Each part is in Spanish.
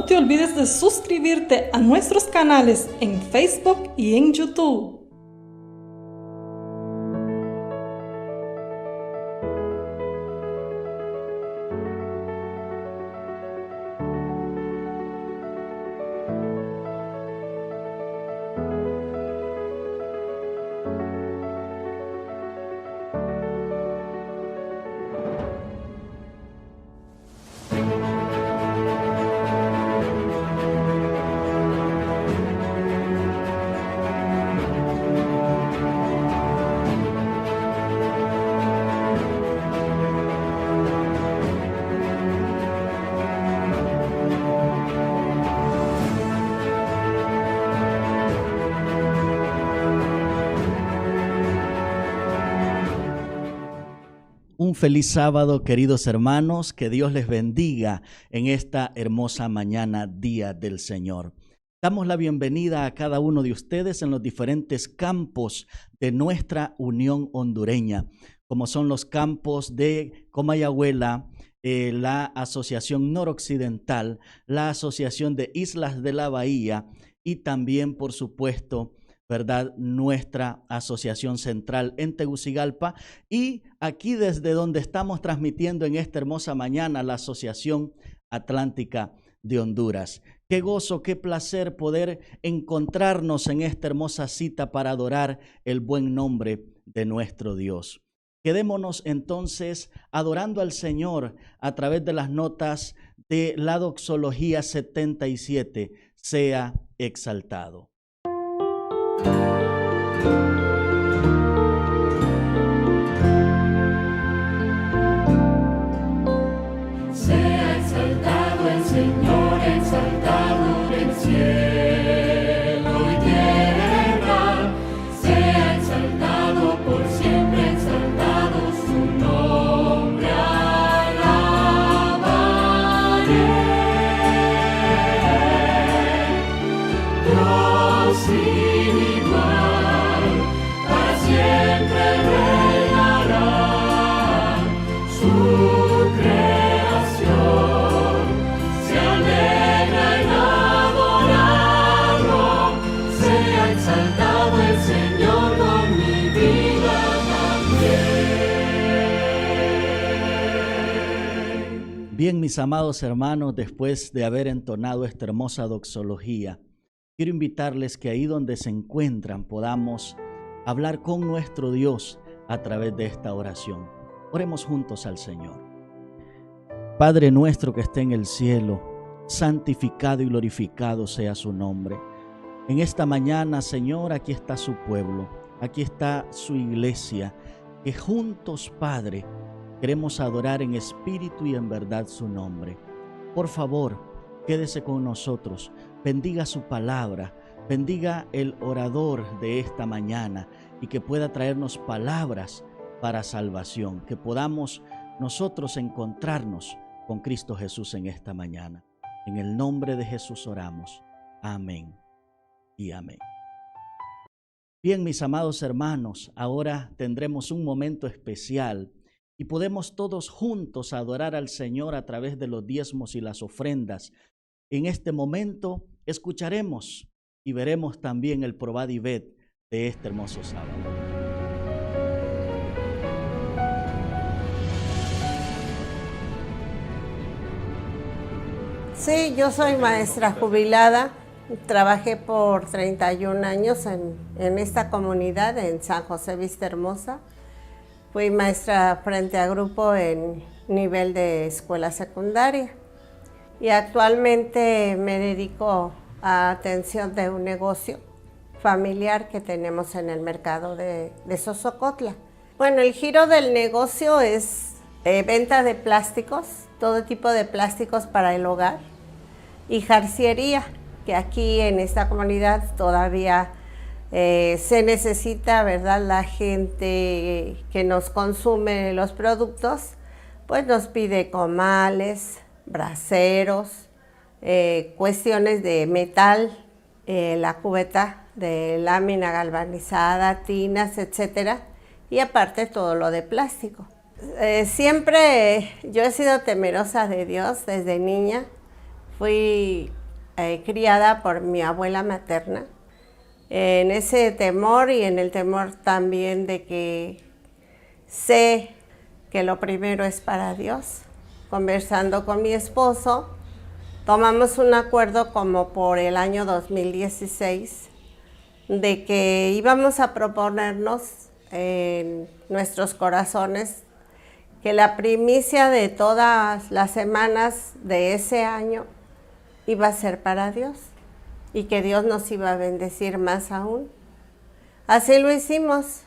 No te olvides de suscribirte a nuestros canales en Facebook y en YouTube. Un feliz sábado, queridos hermanos, que Dios les bendiga en esta hermosa mañana, Día del Señor. Damos la bienvenida a cada uno de ustedes en los diferentes campos de nuestra Unión Hondureña, como son los campos de Comayagüela, la Asociación Noroccidental, la Asociación de Islas de la Bahía y también, por supuesto, ¿verdad?, nuestra asociación central en Tegucigalpa, y aquí desde donde estamos transmitiendo en esta hermosa mañana, la Asociación Atlántica de Honduras. Qué gozo, qué placer poder encontrarnos en esta hermosa cita para adorar el buen nombre de nuestro Dios. Quedémonos entonces adorando al Señor a través de las notas de la Doxología 77, sea exaltado. Sea exaltado el Señor, exaltado en el cielo y tierra. Sea exaltado por siempre, exaltado su nombre alabaré. Dios sin igual, para siempre reinará. Su creación se alegra en adorarlo. Sea exaltado el Señor con mi vida también. Bien, mis amados hermanos, después de haber entonado esta hermosa doxología, quiero invitarles que ahí donde se encuentran podamos hablar con nuestro Dios a través de esta oración. Oremos juntos al Señor. Padre nuestro que está en el cielo, santificado y glorificado sea su nombre. En esta mañana, Señor, aquí está su pueblo, aquí está su iglesia, que juntos, Padre, queremos adorar en espíritu y en verdad su nombre. Por favor, quédese con nosotros, bendiga su palabra, bendiga el orador de esta mañana y que pueda traernos palabras para salvación, que podamos nosotros encontrarnos con Cristo Jesús en esta mañana. En el nombre de Jesús oramos. Amén y amén. Bien, mis amados hermanos, ahora tendremos un momento especial y podemos todos juntos adorar al Señor a través de los diezmos y las ofrendas. En este momento escucharemos y veremos también el Provadivet de este hermoso sábado. Sí, yo soy maestra jubilada, trabajé por 31 años en esta comunidad, en San José Vista Hermosa. Fui maestra frente a grupo en nivel de escuela secundaria y actualmente me dedico a atención de un negocio familiar que tenemos en el mercado de Sosocotla. Bueno, el giro del negocio es venta de plásticos, todo tipo de plásticos para el hogar, y jarciería, que aquí en esta comunidad todavía se necesita, ¿verdad? La gente que nos consume los productos, pues nos pide comales, braseros, cuestiones de metal, la cubeta de lámina galvanizada, tinas, etcétera, y aparte todo lo de plástico. Siempre yo he sido temerosa de Dios desde niña. Fui criada por mi abuela materna en ese temor y en el temor también de que sé que lo primero es para Dios. Conversando con mi esposo, tomamos un acuerdo como por el año 2016 de que íbamos a proponernos en nuestros corazones que la primicia de todas las semanas de ese año iba a ser para Dios y que Dios nos iba a bendecir más aún. Así lo hicimos.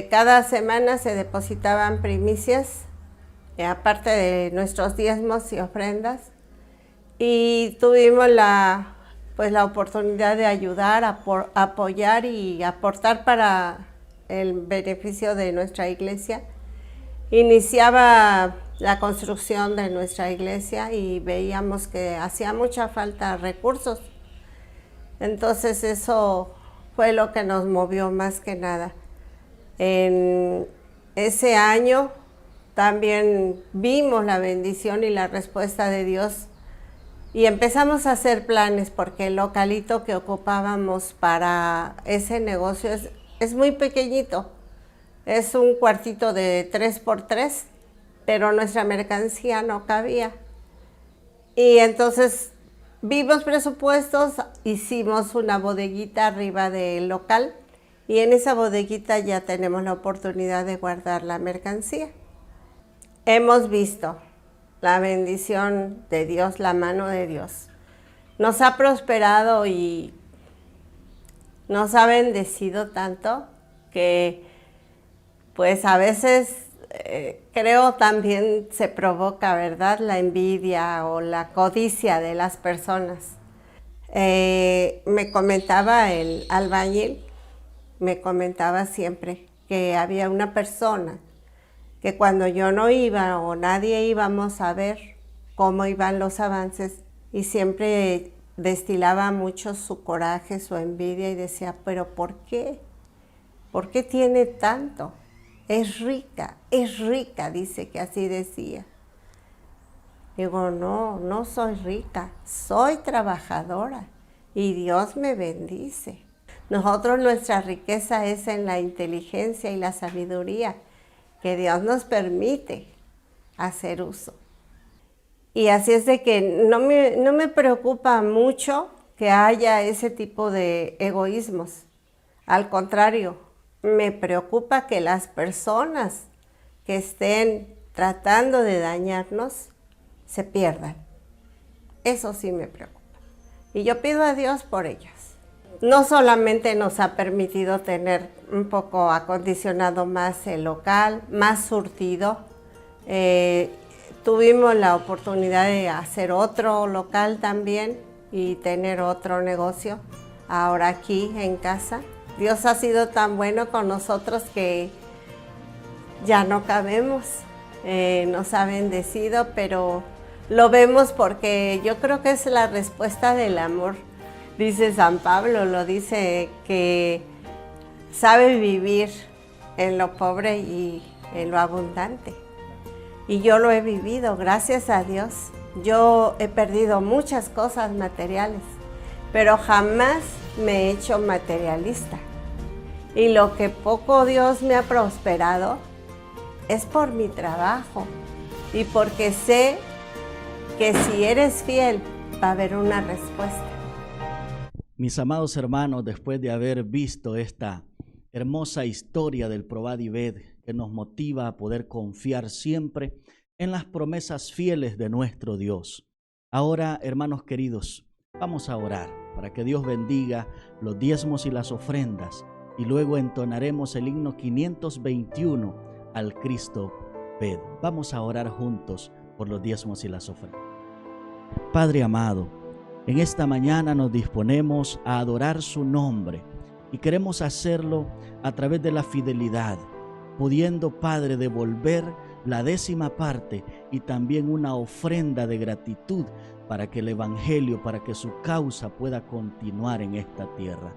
Cada semana se depositaban primicias, aparte de nuestros diezmos y ofrendas, y tuvimos la oportunidad de ayudar, apoyar y aportar para el beneficio de nuestra iglesia. Iniciaba la construcción de nuestra iglesia y veíamos que hacía mucha falta recursos. Entonces eso fue lo que nos movió más que nada. En ese año también vimos la bendición y la respuesta de Dios y empezamos a hacer planes porque el localito que ocupábamos para ese negocio es muy pequeñito. Es un cuartito de 3x3, pero nuestra mercancía no cabía. Y entonces vimos presupuestos, hicimos una bodeguita arriba del local y en esa bodeguita ya tenemos la oportunidad de guardar la mercancía. Hemos visto la bendición de Dios, la mano de Dios. Nos ha prosperado y nos ha bendecido tanto que pues a veces creo también se provoca, ¿verdad?, la envidia o la codicia de las personas. Me comentaba el albañil, me comentaba siempre que había una persona que cuando yo no iba o nadie íbamos a ver cómo iban los avances y siempre destilaba mucho su coraje, su envidia y decía, ¿pero por qué? ¿Por qué tiene tanto? Es rica, dice que así decía. Digo, no soy rica, soy trabajadora y Dios me bendice. Nosotros nuestra riqueza es en la inteligencia y la sabiduría que Dios nos permite hacer uso. Y así es de que no me preocupa mucho que haya ese tipo de egoísmos. Al contrario, me preocupa que las personas que estén tratando de dañarnos se pierdan. Eso sí me preocupa. Y yo pido a Dios por ellas. No solamente nos ha permitido tener un poco acondicionado más el local, más surtido. Tuvimos la oportunidad de hacer otro local también y tener otro negocio ahora aquí en casa. Dios ha sido tan bueno con nosotros que ya no cabemos. Nos ha bendecido, pero lo vemos porque yo creo que es la respuesta del amor. Dice San Pablo, lo dice, que sabe vivir en lo pobre y en lo abundante. Y yo lo he vivido, gracias a Dios. Yo he perdido muchas cosas materiales, pero jamás me he hecho materialista. Y lo que poco Dios me ha prosperado es por mi trabajo y porque sé que si eres fiel va a haber una respuesta. Mis amados hermanos, después de haber visto esta hermosa historia del Provadived que nos motiva a poder confiar siempre en las promesas fieles de nuestro Dios. Ahora, hermanos queridos, vamos a orar para que Dios bendiga los diezmos y las ofrendas y luego entonaremos el himno 521 al Cristo Ved. Vamos a orar juntos por los diezmos y las ofrendas. Padre amado, en esta mañana nos disponemos a adorar su nombre y queremos hacerlo a través de la fidelidad, pudiendo, Padre, devolver la 10ª parte y también una ofrenda de gratitud para que el Evangelio, para que su causa pueda continuar en esta tierra.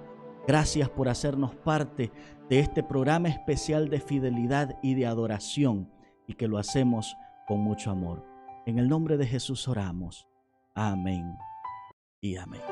Gracias por hacernos parte de este programa especial de fidelidad y de adoración y que lo hacemos con mucho amor. En el nombre de Jesús oramos. Amén y amén.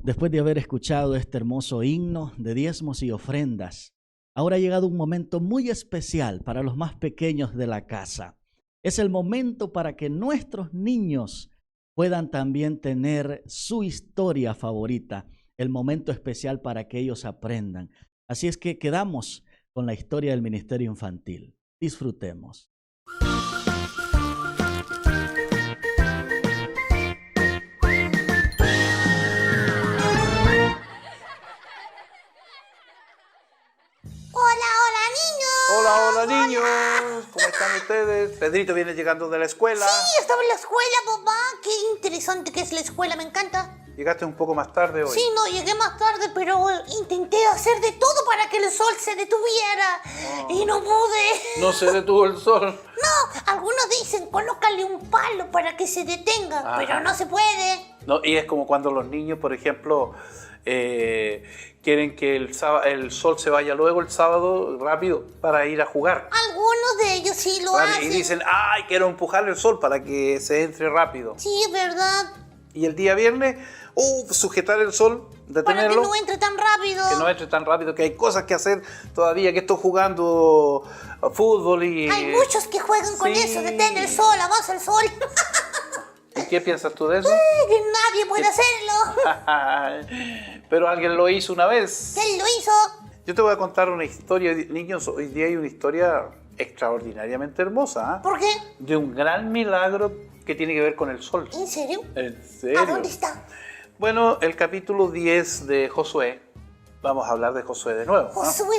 Después de haber escuchado este hermoso himno de diezmos y ofrendas, ahora ha llegado un momento muy especial para los más pequeños de la casa. Es el momento para que nuestros niños puedan también tener su historia favorita, el momento especial para que ellos aprendan. Así es que quedamos con la historia del Ministerio Infantil. Disfrutemos. Hola niños, ¿cómo están ustedes? Pedrito viene llegando de la escuela. Sí, estaba en la escuela, papá. Qué interesante que es la escuela, me encanta. Llegaste un poco más tarde hoy. Sí, no, llegué más tarde, pero intenté hacer de todo para que el sol se detuviera. Y no pude. No se detuvo el sol. No, algunos dicen, colócale un palo para que se detenga, Ajá. pero no se puede. No, y es como cuando los niños, por ejemplo, quieren que el sol se vaya luego el sábado rápido para ir a jugar. Algunos de ellos sí lo hacen. Y dicen, ay, quiero empujarle el sol para que se entre rápido. Sí, es verdad. Y el día viernes, sujetar el sol, detenerlo. Para que no entre tan rápido. Que no entre tan rápido, que hay cosas que hacer todavía, que estoy jugando fútbol y... Hay muchos que juegan con eso, detén el sol, avanza el sol. ¿Y qué piensas tú de eso? Que nadie puede hacerlo. Pero alguien lo hizo una vez. ¿Quién lo hizo? Yo te voy a contar una historia, niños, hoy día hay una historia extraordinariamente hermosa. ¿Por qué? De un gran milagro que tiene que ver con el sol. ¿En serio? ¿En serio? ¿A dónde está? Bueno, el capítulo 10 de Josué Vamos a hablar de Josué de nuevo, ¿no? Josué.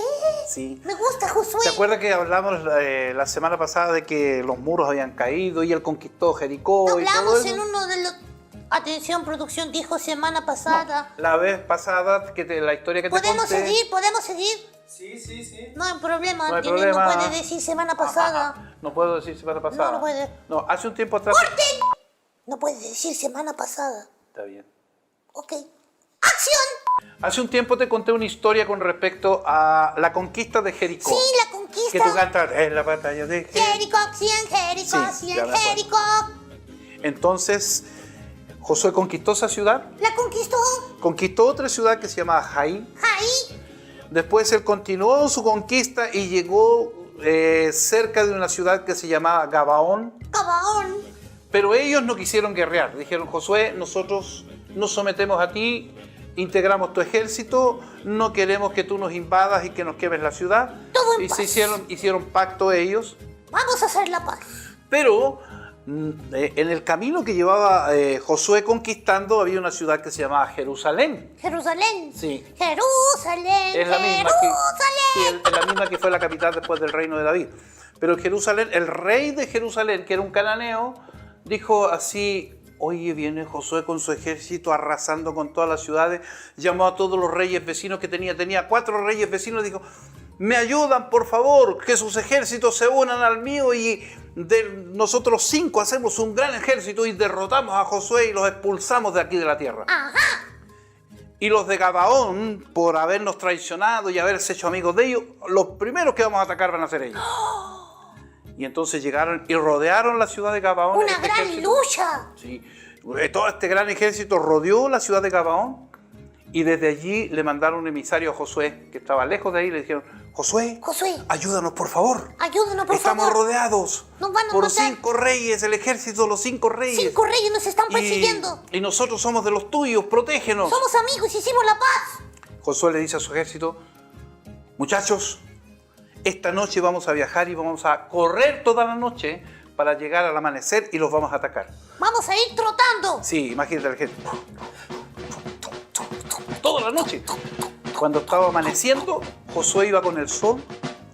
Sí. Me gusta Josué. ¿Se acuerda que hablamos la semana pasada de que los muros habían caído y él conquistó Jericó y todo Hablamos eso? en uno de los... Atención, producción dijo semana pasada. La vez pasada, la historia que te ¿Podemos conté... seguir? ¿Podemos seguir? Sí. No hay problema. No hay Él problema. no puede decir semana pasada. No puedo decir semana pasada. No puede. No, hace un tiempo atrás... ¡Corten! No puede decir semana pasada. Está bien. Ok. ¡Acción! Hace un tiempo te conté una historia con respecto a la conquista de Jericó. Sí, la conquista. Que tú cantas en la batalla de Jericó. Jericó, 100, Jericó, Sí, 100, ya me acuerdo. Jericó. Entonces, Josué conquistó esa ciudad, La conquistó. conquistó otra ciudad que se llamaba Jaí. Ahí. Después él continuó su conquista y llegó cerca de una ciudad que se llamaba Gabaón. Gabaón. Pero ellos no quisieron guerrear. Dijeron, Josué, nosotros nos sometemos a ti, integramos tu ejército, no queremos que tú nos invadas y que nos quemes la ciudad. Todo en Y paz. se hicieron pacto ellos. Vamos a hacer la paz. Pero en el camino que llevaba Josué conquistando había una ciudad que se llamaba Jerusalén. Jerusalén. Sí. Jerusalén. Es la misma Jerusalén. es la misma que fue la capital después del reino de David. Pero Jerusalén, el rey de Jerusalén, que era un cananeo, dijo así, oye, viene Josué con su ejército arrasando con todas las ciudades, llamó a todos los reyes vecinos que tenía 4 reyes vecinos, dijo, me ayudan por favor, que sus ejércitos se unan al mío y nosotros 5 hacemos un gran ejército y derrotamos a Josué y los expulsamos de aquí de la tierra. Ajá. Y los de Gabaón, por habernos traicionado y haberse hecho amigos de ellos, los primeros que vamos a atacar van a ser ellos. Y entonces llegaron y rodearon la ciudad de Gabaón. Una este gran ejército. lucha. Sí, todo este gran ejército rodeó la ciudad de Gabaón y desde allí le mandaron un emisario a Josué, que estaba lejos de ahí, y le dijeron, Josué, Josué, ayúdanos por favor. ayúdanos por Estamos favor. rodeados Nos van a por matar. 5 reyes, el ejército de los 5 reyes. 5 reyes nos están persiguiendo. Y nosotros somos de los tuyos, protégenos. Somos amigos, hicimos la paz. Josué le dice a su ejército, muchachos, esta noche vamos a viajar y vamos a correr toda la noche para llegar al amanecer y los vamos a atacar. Vamos a ir trotando. Sí, imagínate el ejército. Toda la noche. Cuando estaba amaneciendo, Josué iba con el sol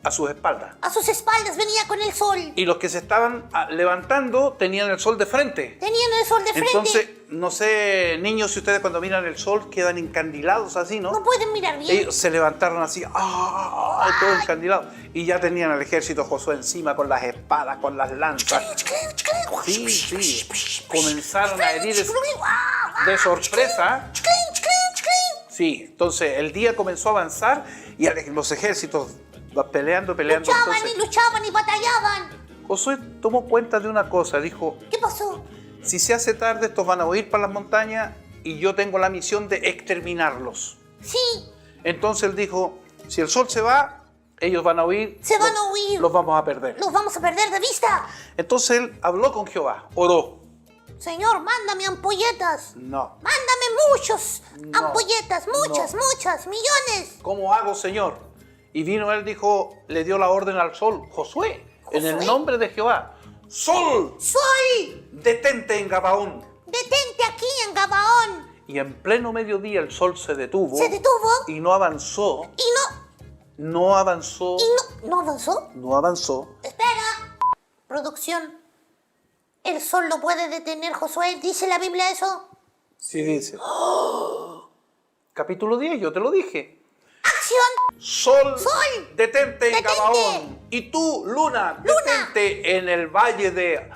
a sus espaldas. A sus espaldas venía con el sol. Y los que se estaban levantando tenían el sol de frente. Tenían el sol de frente. Entonces, no sé, niños, si ustedes cuando miran el sol quedan encandilados así, ¿no? No pueden mirar bien. Ellos se levantaron así, todo encandilado. Y ya tenían al ejército Josué encima con las espadas, con las lanzas. Sí. Comenzaron a herir de sorpresa. Sí, entonces el día comenzó a avanzar y los ejércitos peleando. Luchaban Entonces, y luchaban y batallaban. Josué tomó cuenta de una cosa, dijo, ¿Qué pasó? si se hace tarde estos van a huir para las montañas y yo tengo la misión de exterminarlos. Sí, Entonces él dijo, si el sol se va, ellos van a huir. Se van a huir. Los vamos a perder. los vamos a perder de vista. Entonces él habló con Jehová, oró. Señor, mándame ampolletas. No. Mándame muchos No. ampolletas, muchas, millones. ¿Cómo hago, Señor? Y vino él, dijo, le dio la orden al sol, Josué, en el nombre de Jehová. Sol, Sol, detente en Gabaón. detente aquí en Gabaón. Y en pleno mediodía el sol se detuvo. Se detuvo Y no avanzó. y No avanzó. no avanzó. No avanzó. Espera. Producción. ¿El sol lo puede detener, Josué? ¿Dice la Biblia eso? Sí dice. Capítulo 10, yo te lo dije. ¡Acción! Sol, Sol, detente en detente. Gabaón. Y tú, Luna, detente en el valle de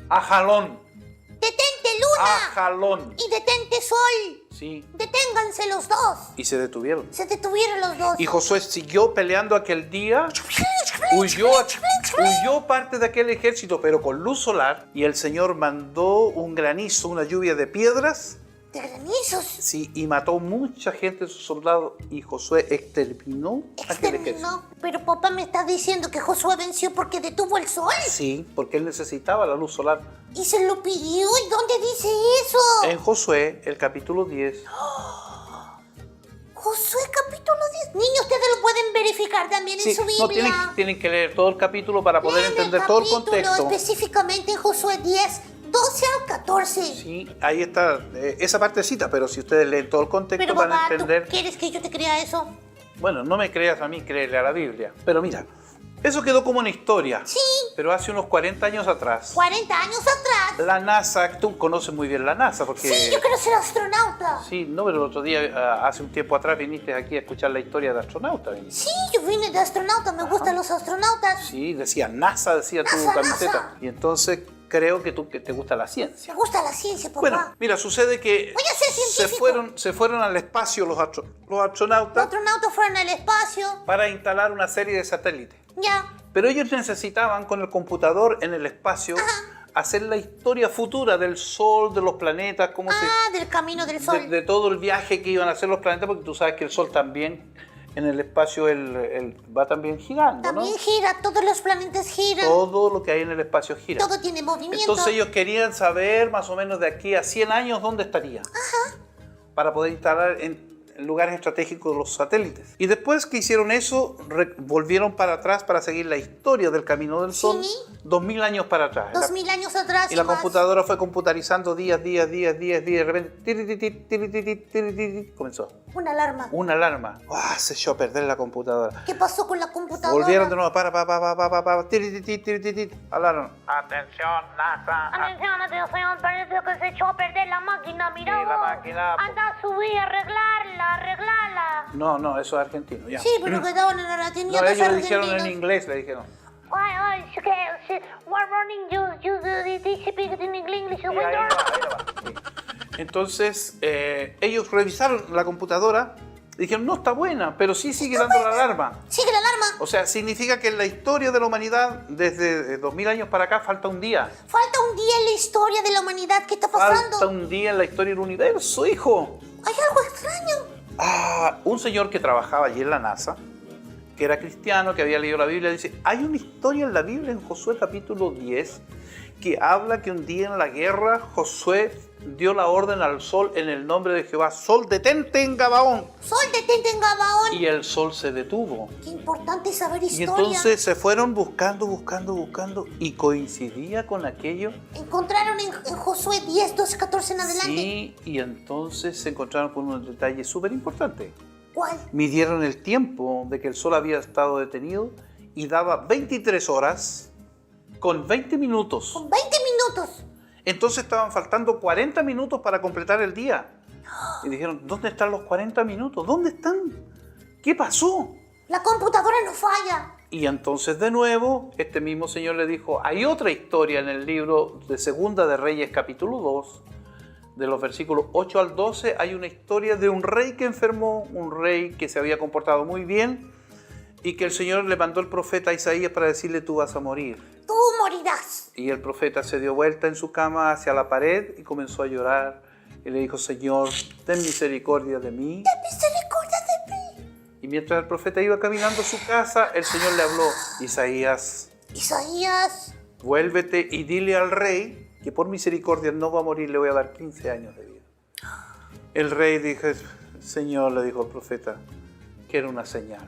Ajalón. ¡Detente, Luna! Ajalón. Y detente, Sol. Sí. Deténganse los dos. Y se detuvieron. Se detuvieron los dos. Y Josué siguió peleando aquel día. Huyó parte de aquel ejército, pero con luz solar. Y el Señor mandó un granizo, una lluvia de piedras. De granizos. Sí, y mató mucha gente de sus soldados. Y Josué exterminó aquel ejército. Exterminó. Pero papá me está diciendo que Josué venció porque detuvo el sol. Sí, porque él necesitaba la luz solar. Y se lo pidió. ¿Y dónde dice eso? En Josué, el capítulo 10. Josué capítulo 10. Niños, ustedes lo pueden verificar también Sí, en su no, Biblia. tienen que leer todo el capítulo para poder Lean entender todo el capítulo, contexto. específicamente en Josué 10, 12 al 14. Sí, ahí está esa partecita, pero si ustedes leen todo el contexto Pero van a papá, ¿tú entender. quieres que yo te crea eso? Bueno, no me creas a mí, créele a la Biblia. Pero mira, eso quedó como una historia. Sí, Pero hace unos 40 años atrás, 40 años atrás. la NASA, tú conoces muy bien la NASA, porque... Sí, yo quiero ser astronauta. Sí, no, pero el otro día, hace un tiempo atrás, viniste aquí a escuchar la historia de astronauta. viniste. Sí, yo vine de astronauta, me gustan los astronautas. Sí, decía NASA, decía tu NASA, camiseta. NASA. Y entonces creo que tú que te gusta la ciencia. Me gusta la ciencia, papá. Bueno, mira, sucede que Voy a ser científico. se fueron al espacio los Los astronautas astronautas fueron al espacio. para instalar una serie de satélites. Ya. Pero ellos necesitaban con el computador en el espacio hacer la historia futura del Sol, de los planetas, cómo Del camino del sol. de todo el viaje que iban a hacer los planetas, porque tú sabes que el Sol también en el espacio él va también girando, También ¿no? gira, todos los planetas giran. Todo lo que hay en el espacio gira. Todo tiene movimiento. Entonces ellos querían saber más o menos de aquí a 100 años dónde estaría. Para poder instalar en lugares estratégicos los satélites. Y después que hicieron eso, volvieron para atrás para seguir la historia del camino del Sol. Sí. 2000 años para atrás. 2000 años atrás. Y la más. computadora fue computarizando días, y de repente comenzó. Una alarma. Una alarma. Se echó a perder la computadora. ¿Qué pasó con la computadora? Volvieron de nuevo, alarma. Atención, NASA. Atención, atención, parece que se echó a perder la máquina, mira Sí, la vos. máquina. Anda a subir, arreglarla. No, eso es argentino, ya. Sí, pero quedaban en la tenía No, dos ellos le dijeron en argentinos. inglés, le dijeron. We're running, you speak in English, Sí, ahí va. Sí. Entonces, ellos revisaron la computadora y dijeron, no está buena, pero sí sigue dando la alarma. Sigue la alarma. O sea, significa que en la historia de la humanidad, desde 2000 años para acá, falta un día. Falta un día en la historia de la humanidad. ¿Qué está Falta pasando? un día en la historia del universo, hijo. Hay algo extraño. Un señor que trabajaba allí en la NASA, que era cristiano, que había leído la Biblia, dice, hay una historia en la Biblia, en Josué capítulo 10, que habla que un día en la guerra Josué dio la orden al sol en el nombre de Jehová, sol detente en Gabaón. Sol, detente en Gabaón. Y el sol se detuvo. Qué importante saber Y historia. entonces se fueron buscando y coincidía con aquello. Encontraron en Josué 10, 12, 14 en adelante. Sí, y entonces se encontraron con un detalle súper importante. ¿Cuál? Midieron el tiempo de que el sol había estado detenido y daba 23 horas con 20 minutos. Con 20 minutos. Entonces estaban faltando 40 minutos para completar el día. Y dijeron, ¿dónde están los 40 minutos? ¿Dónde están? ¿Qué pasó? La computadora no falla. Y entonces de nuevo, este mismo señor le dijo, hay otra historia en el libro de Segunda de Reyes capítulo 2, de los versículos 8 al 12, hay una historia de un rey que enfermó, un rey que se había comportado muy bien y que el Señor le mandó el profeta Isaías para decirle, tú vas a morir. Tú morirás. Y el profeta se dio vuelta en su cama hacia la pared y comenzó a llorar. Y le dijo, Señor, ten misericordia de mí. Ten misericordia de mí. Y mientras el profeta iba caminando a su casa, el Señor le habló, Isaías, Isaías. vuélvete y dile al rey que por misericordia no va a morir, le voy a dar 15 años de vida. El rey dijo, Señor, le dijo el profeta, quiero una señal.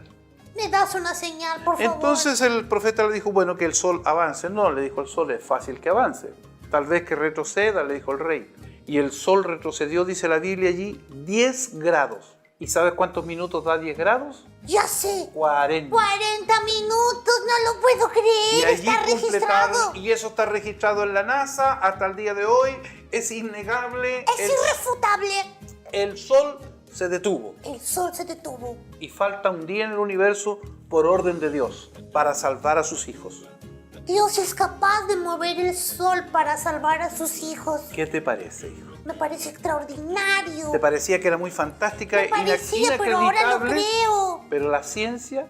¿Me das una señal, por favor? Entonces el profeta le dijo, bueno, que el sol avance. No, le dijo el sol, es fácil que avance. Tal vez que retroceda, le dijo el rey. Y el sol retrocedió, dice la Biblia allí, 10 grados. ¿Y sabes cuántos minutos da 10 grados? Ya sé. 40. 40 minutos, no lo puedo Y creer. allí Está registrado. completaron, y eso está registrado en la NASA hasta el día de hoy. Es innegable. Es irrefutable. El sol se detuvo. El sol se detuvo. Y falta un día en el universo por orden de Dios para salvar a sus hijos. Dios es capaz de mover el sol para salvar a sus hijos. ¿Qué te parece, hijo? Me parece extraordinario. Te parecía que era muy fantástica Me parecía, pero ahora lo inacreditable, creo. pero la ciencia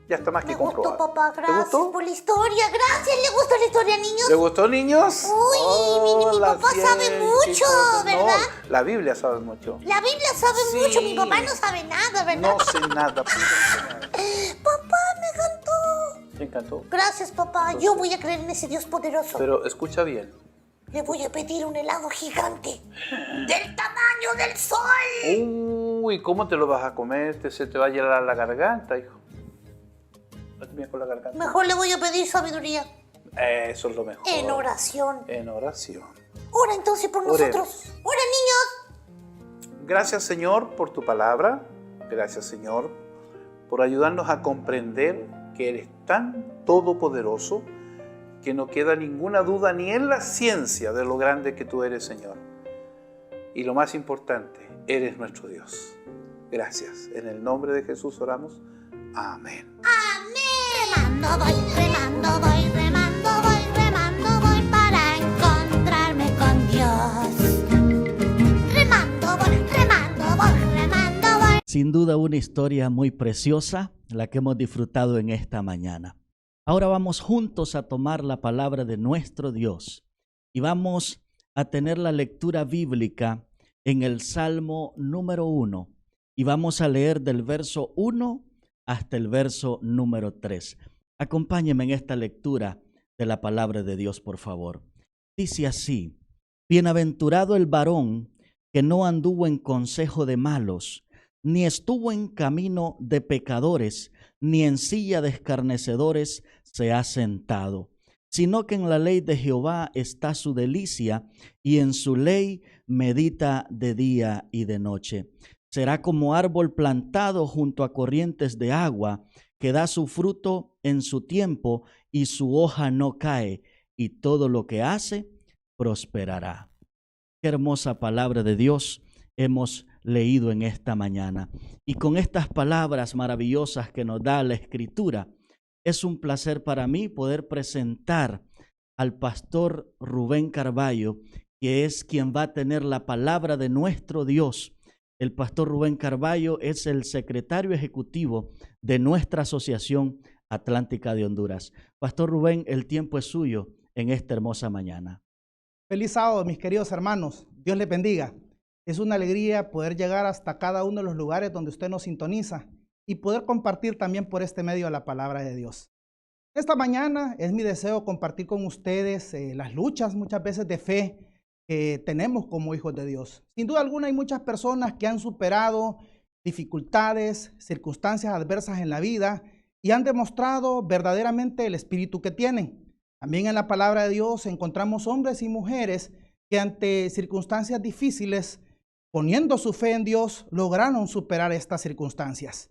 ya está más que Me gustó, comprobada. papá. ¿Te Gracias gustó? por la historia. Gracias. ¿Le gustó la historia, niños? ¿Le gustó, niños? Uy, mi la papá sabe ciencia y mucho, todo. ¿verdad? No, la Biblia sabe mucho. La Biblia sabe Sí. mucho. Mi papá no sabe nada, ¿verdad? No sé nada. Papá, me encantó. Me encantó. Gracias, papá. Yo voy a creer en ese Dios poderoso. Pero escucha bien. Le voy a pedir un helado gigante. ¡Del tamaño del sol! Uy, ¿cómo te lo vas a comer? Se te va a llenar la garganta, hijo. No te miras con la garganta. Mejor le voy a pedir sabiduría. Eso es lo mejor. En oración. En oración. Ora entonces por Oremos. nosotros. Ora, niños. Gracias, Señor, por tu palabra. Gracias, Señor, por ayudarnos a comprender que eres tan todopoderoso que no queda ninguna duda ni en la ciencia de lo grande que tú eres, Señor. Y lo más importante, eres nuestro Dios. Gracias. En el nombre de Jesús oramos. Amén. Remando voy, remando voy, remando voy, remando voy para encontrarme con Dios. Remando voy, remando voy, remando voy. Sin duda una historia muy preciosa, la que hemos disfrutado en esta mañana. Ahora vamos juntos a tomar la palabra de nuestro Dios y vamos a tener la lectura bíblica en el Salmo número 1 y vamos a leer del verso 1 hasta el verso número 3. Acompáñenme en esta lectura de la palabra de Dios, por favor. Dice así: bienaventurado el varón que no anduvo en consejo de malos, ni estuvo en camino de pecadores, ni en silla de escarnecedores se ha sentado, sino que en la ley de Jehová está su delicia, y en su ley medita de día y de noche. Será como árbol plantado junto a corrientes de agua, que da su fruto en su tiempo, y su hoja no cae, y todo lo que hace prosperará. Qué hermosa palabra de Dios hemos leído en esta mañana. Y con estas palabras maravillosas que nos da la Escritura, es un placer para mí poder presentar al pastor Rubén Carballo, que es quien va a tener la palabra de nuestro Dios. El pastor Rubén Carballo es el secretario ejecutivo de nuestra Asociación Atlántica de Honduras. Pastor Rubén, el tiempo es suyo en esta hermosa mañana. Feliz sábado, mis queridos hermanos. Dios les bendiga. Es una alegría poder llegar hasta cada uno de los lugares donde usted nos sintoniza y poder compartir también por este medio la palabra de Dios. Esta mañana es mi deseo compartir con ustedes las luchas muchas veces de fe que tenemos como hijos de Dios. Sin duda alguna hay muchas personas que han superado dificultades, circunstancias adversas en la vida y han demostrado verdaderamente el espíritu que tienen. También en la palabra de Dios encontramos hombres y mujeres que ante circunstancias difíciles, poniendo su fe en Dios, lograron superar estas circunstancias.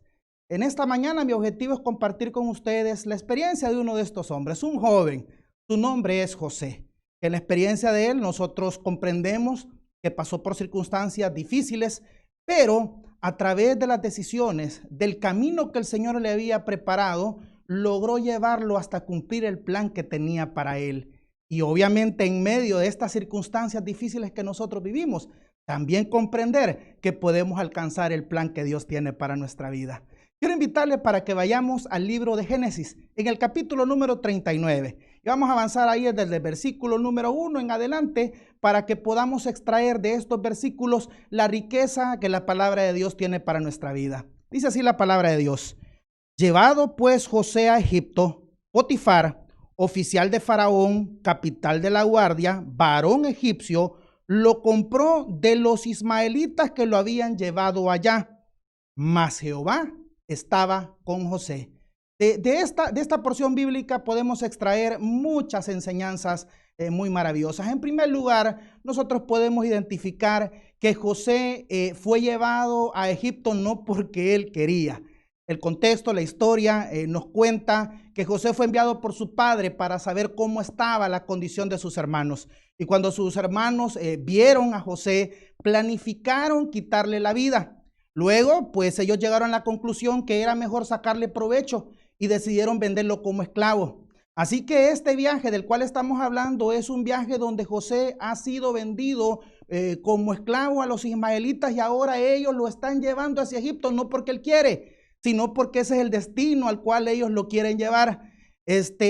En esta mañana mi objetivo es compartir con ustedes la experiencia de uno de estos hombres, un joven. Su nombre es José. En la experiencia de él nosotros comprendemos que pasó por circunstancias difíciles, pero a través de las decisiones, del camino que el Señor le había preparado, logró llevarlo hasta cumplir el plan que tenía para él. Y obviamente en medio de estas circunstancias difíciles que nosotros vivimos, también comprender que podemos alcanzar el plan que Dios tiene para nuestra vida. Quiero invitarle para que vayamos al libro de Génesis, en el capítulo número 39. Y vamos a avanzar ahí desde el versículo número 1 en adelante para que podamos extraer de estos versículos la riqueza que la palabra de Dios tiene para nuestra vida. Dice así la palabra de Dios: llevado pues José a Egipto, Potifar, oficial de Faraón, capital de la guardia, varón egipcio, lo compró de los ismaelitas que lo habían llevado allá. Mas Jehová estaba con José. De esta porción bíblica podemos extraer muchas enseñanzas muy maravillosas. En primer lugar, nosotros podemos identificar que José fue llevado a Egipto no porque él quería. El contexto, la historia nos cuenta que José fue enviado por su padre para saber cómo estaba la condición de sus hermanos. Y cuando sus hermanos vieron a José, planificaron quitarle la vida. Luego, pues ellos llegaron a la conclusión que era mejor sacarle provecho y decidieron venderlo como esclavo. Así que este viaje del cual estamos hablando es un viaje donde José ha sido vendido como esclavo a los ismaelitas y ahora ellos lo están llevando hacia Egipto, no porque él quiere, sino porque ese es el destino al cual ellos lo quieren llevar.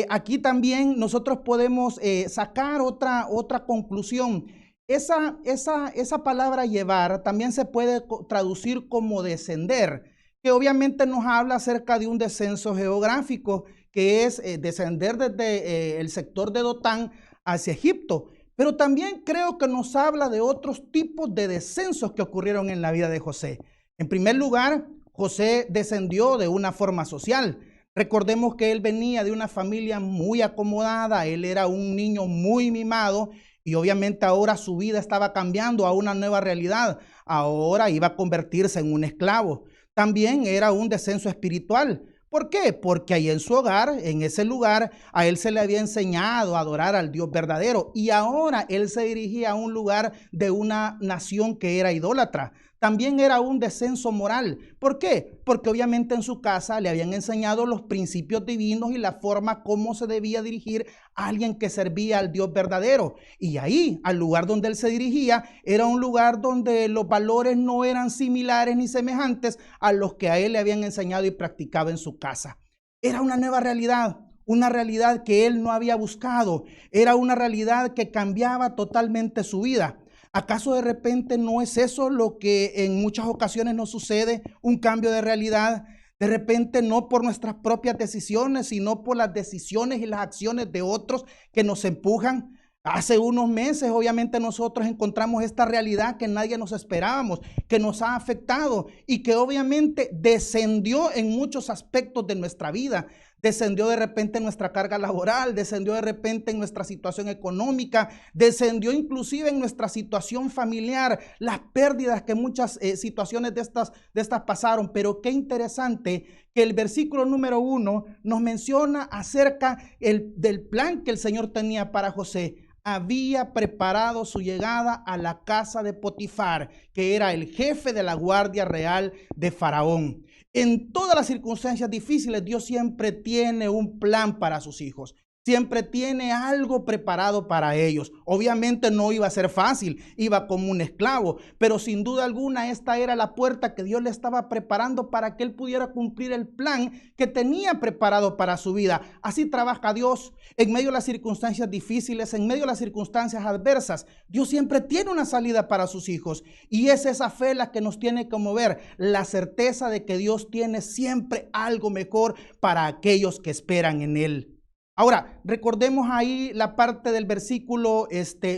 Aquí también nosotros podemos sacar otra conclusión. Esa palabra llevar también se puede traducir como descender, que obviamente nos habla acerca de un descenso geográfico, que es descender desde el sector de Dotán hacia Egipto. Pero también creo que nos habla de otros tipos de descensos que ocurrieron en la vida de José. En primer lugar, José descendió de una forma social. Recordemos que él venía de una familia muy acomodada, él era un niño muy mimado y obviamente ahora su vida estaba cambiando a una nueva realidad. Ahora iba a convertirse en un esclavo. también era un descenso espiritual. ¿Por qué? Porque ahí en su hogar, en ese lugar, a él se le había enseñado a adorar al Dios verdadero y ahora él se dirigía a un lugar de una nación que era idólatra. También era un descenso moral. ¿Por qué? Porque obviamente en su casa le habían enseñado los principios divinos y la forma como se debía dirigir a alguien que servía al Dios verdadero. Y ahí, al lugar donde él se dirigía, era un lugar donde los valores no eran similares ni semejantes a los que a él le habían enseñado y practicaba en su casa. Era una nueva realidad. Una realidad que él no había buscado. Era una realidad que cambiaba totalmente su vida. ¿Acaso de repente no es eso lo que en muchas ocasiones nos sucede? Un cambio de realidad. De repente no por nuestras propias decisiones, sino por las decisiones y las acciones de otros que nos empujan. Hace unos meses, obviamente, nosotros encontramos esta realidad que nadie nos esperábamos, que nos ha afectado y que obviamente descendió en muchos aspectos de nuestra vida. Descendió de repente en nuestra carga laboral, descendió de repente en nuestra situación económica, descendió inclusive en nuestra situación familiar, las pérdidas que muchas situaciones de estas pasaron. Pero qué interesante que el versículo número 1 nos menciona acerca del plan que el Señor tenía para José. Había preparado su llegada a la casa de Potifar, que era el jefe de la guardia real de Faraón. En todas las circunstancias difíciles, Dios siempre tiene un plan para sus hijos. Siempre tiene algo preparado para ellos. Obviamente no iba a ser fácil, iba como un esclavo, pero sin duda alguna esta era la puerta que Dios le estaba preparando para que él pudiera cumplir el plan que tenía preparado para su vida. Así trabaja Dios en medio de las circunstancias difíciles, en medio de las circunstancias adversas. Dios siempre tiene una salida para sus hijos y es esa fe la que nos tiene que mover, la certeza de que Dios tiene siempre algo mejor para aquellos que esperan en Él. Ahora, recordemos ahí la parte del versículo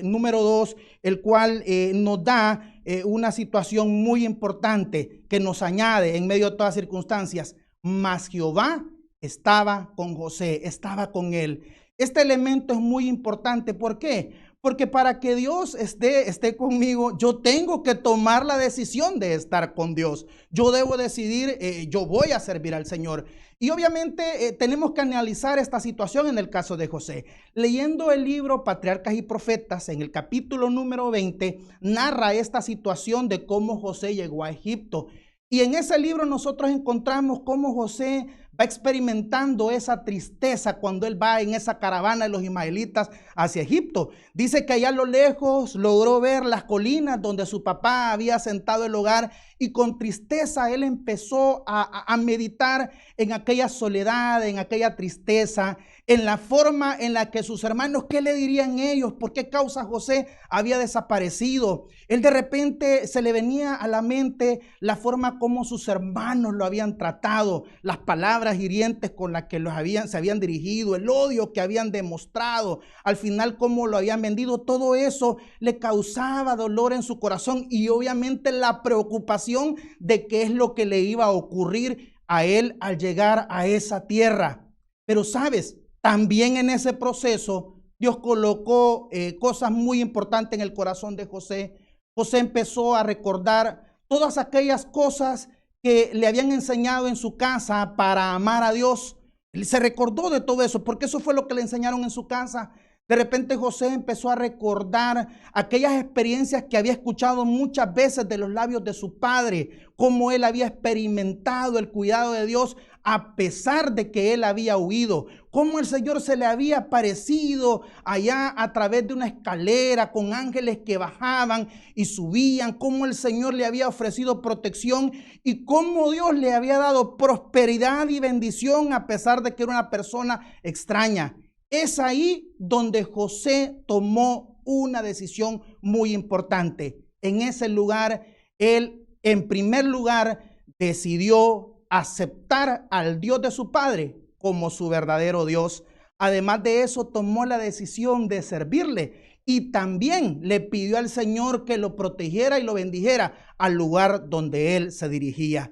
número 2, el cual nos da una situación muy importante que nos añade en medio de todas las circunstancias. Mas Jehová estaba con José, estaba con él. Este elemento es muy importante. ¿Por qué? Porque para que Dios esté conmigo, yo tengo que tomar la decisión de estar con Dios. Yo debo decidir, yo voy a servir al Señor. Y obviamente tenemos que analizar esta situación en el caso de José. Leyendo el libro Patriarcas y Profetas, en el capítulo número 20, narra esta situación de cómo José llegó a Egipto. Y en ese libro nosotros encontramos cómo José va experimentando esa tristeza cuando él va en esa caravana de los ismaelitas hacia Egipto. Dice que allá a lo lejos logró ver las colinas donde su papá había asentado el hogar y con tristeza él empezó a meditar en aquella soledad, en aquella tristeza, en la forma en la que sus hermanos, ¿qué le dirían ellos? ¿Por qué causa José había desaparecido? Él de repente se le venía a la mente la forma como sus hermanos lo habían tratado, las palabras hirientes con las que se habían dirigido, el odio que habían demostrado, al final cómo lo habían vendido. Todo eso le causaba dolor en su corazón y obviamente la preocupación de qué es lo que le iba a ocurrir a él al llegar a esa tierra. Pero sabes, también en ese proceso Dios colocó cosas muy importantes en el corazón de José. José empezó a recordar todas aquellas cosas que le habían enseñado en su casa para amar a Dios. Él se recordó de todo eso, porque eso fue lo que le enseñaron en su casa. De repente José empezó a recordar aquellas experiencias que había escuchado muchas veces de los labios de su padre, cómo él había experimentado el cuidado de Dios a pesar de que él había huido, cómo el Señor se le había aparecido allá a través de una escalera con ángeles que bajaban y subían, cómo el Señor le había ofrecido protección y cómo Dios le había dado prosperidad y bendición a pesar de que era una persona extraña. Es ahí donde José tomó una decisión muy importante. En ese lugar, él en primer lugar decidió aceptar al Dios de su padre como su verdadero Dios. Además de eso, tomó la decisión de servirle y también le pidió al Señor que lo protegiera y lo bendijera al lugar donde él se dirigía.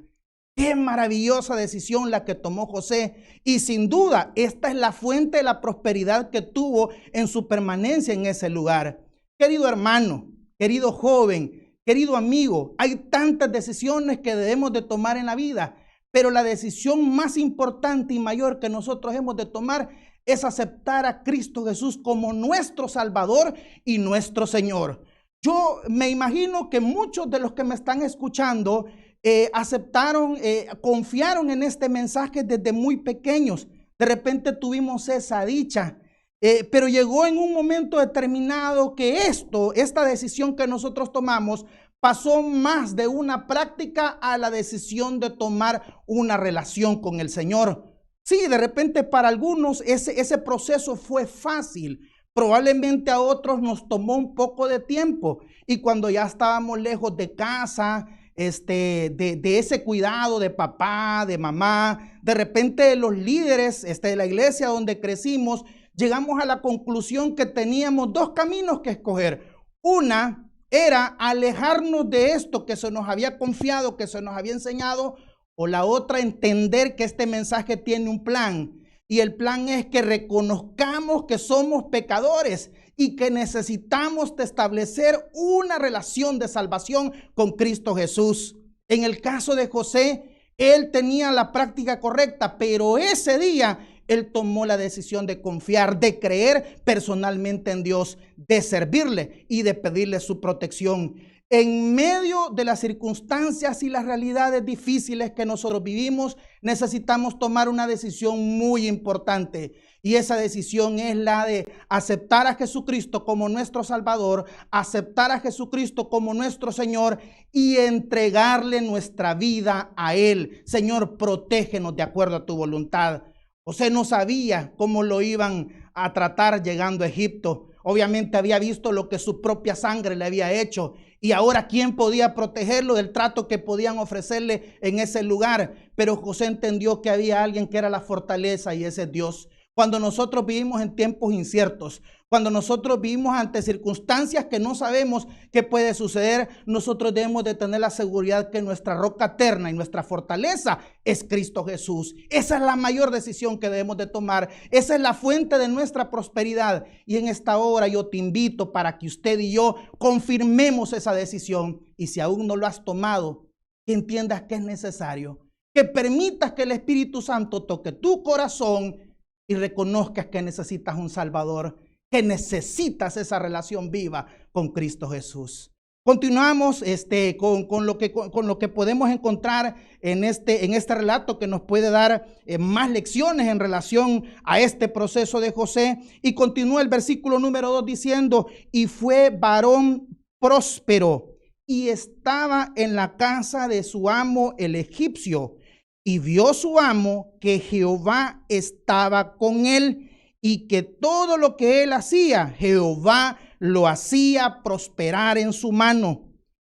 Qué maravillosa decisión la que tomó José y sin duda esta es la fuente de la prosperidad que tuvo en su permanencia en ese lugar. Querido hermano, querido joven querido amigo, hay tantas decisiones que debemos de tomar en la vida, pero la decisión más importante y mayor que nosotros hemos de tomar es aceptar a Cristo Jesús como nuestro Salvador y nuestro Señor. Yo me imagino que muchos de los que me están escuchando confiaron en este mensaje desde muy pequeños. De repente tuvimos esa dicha, pero llegó en un momento determinado que esta decisión que nosotros tomamos pasó más de una práctica a la decisión de tomar una relación con el Señor. Sí, de repente para algunos ese proceso fue fácil. Probablemente a otros nos tomó un poco de tiempo, y cuando ya estábamos lejos de casa, de ese cuidado de papá, de mamá, de repente los líderes de la iglesia donde crecimos, llegamos a la conclusión que teníamos dos caminos que escoger. Una era alejarnos de esto que se nos había confiado, que se nos había enseñado, o la otra, entender que este mensaje tiene un plan. Y el plan es que reconozcamos que somos pecadores y que necesitamos establecer una relación de salvación con Cristo Jesús. En el caso de José, él tenía la práctica correcta, pero ese día él tomó la decisión de confiar, de creer personalmente en Dios, de servirle y de pedirle su protección. En medio de las circunstancias y las realidades difíciles que nosotros vivimos, necesitamos tomar una decisión muy importante. Y esa decisión es la de aceptar a Jesucristo como nuestro Salvador, aceptar a Jesucristo como nuestro Señor y entregarle nuestra vida a Él. Señor, protégenos de acuerdo a tu voluntad. José no sabía cómo lo iban a tratar llegando a Egipto. Obviamente había visto lo que su propia sangre le había hecho. Y ahora, ¿quién podía protegerlo del trato que podían ofrecerle en ese lugar? Pero José entendió que había alguien que era la fortaleza, y ese es Dios. Cuando nosotros vivimos en tiempos inciertos, cuando nosotros vivimos ante circunstancias que no sabemos qué puede suceder, nosotros debemos de tener la seguridad que nuestra roca eterna y nuestra fortaleza es Cristo Jesús. Esa es la mayor decisión que debemos de tomar. Esa es la fuente de nuestra prosperidad. Y en esta hora yo te invito para que usted y yo confirmemos esa decisión. Y si aún no lo has tomado, que entiendas que es necesario, que permitas que el Espíritu Santo toque tu corazón y reconozcas que necesitas un Salvador, que necesitas esa relación viva con Cristo Jesús. Continuamos con lo que podemos encontrar en este relato, que nos puede dar más lecciones en relación a este proceso de José. Y continúa el versículo número 2 diciendo: y fue varón próspero y estaba en la casa de su amo el egipcio. Y vio su amo que Jehová estaba con él, y que todo lo que él hacía, Jehová lo hacía prosperar en su mano.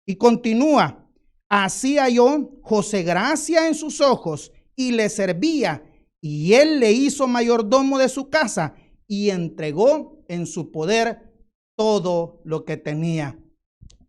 Y continúa: así halló José gracia en sus ojos, y le servía, y él le hizo mayordomo de su casa, y entregó en su poder todo lo que tenía.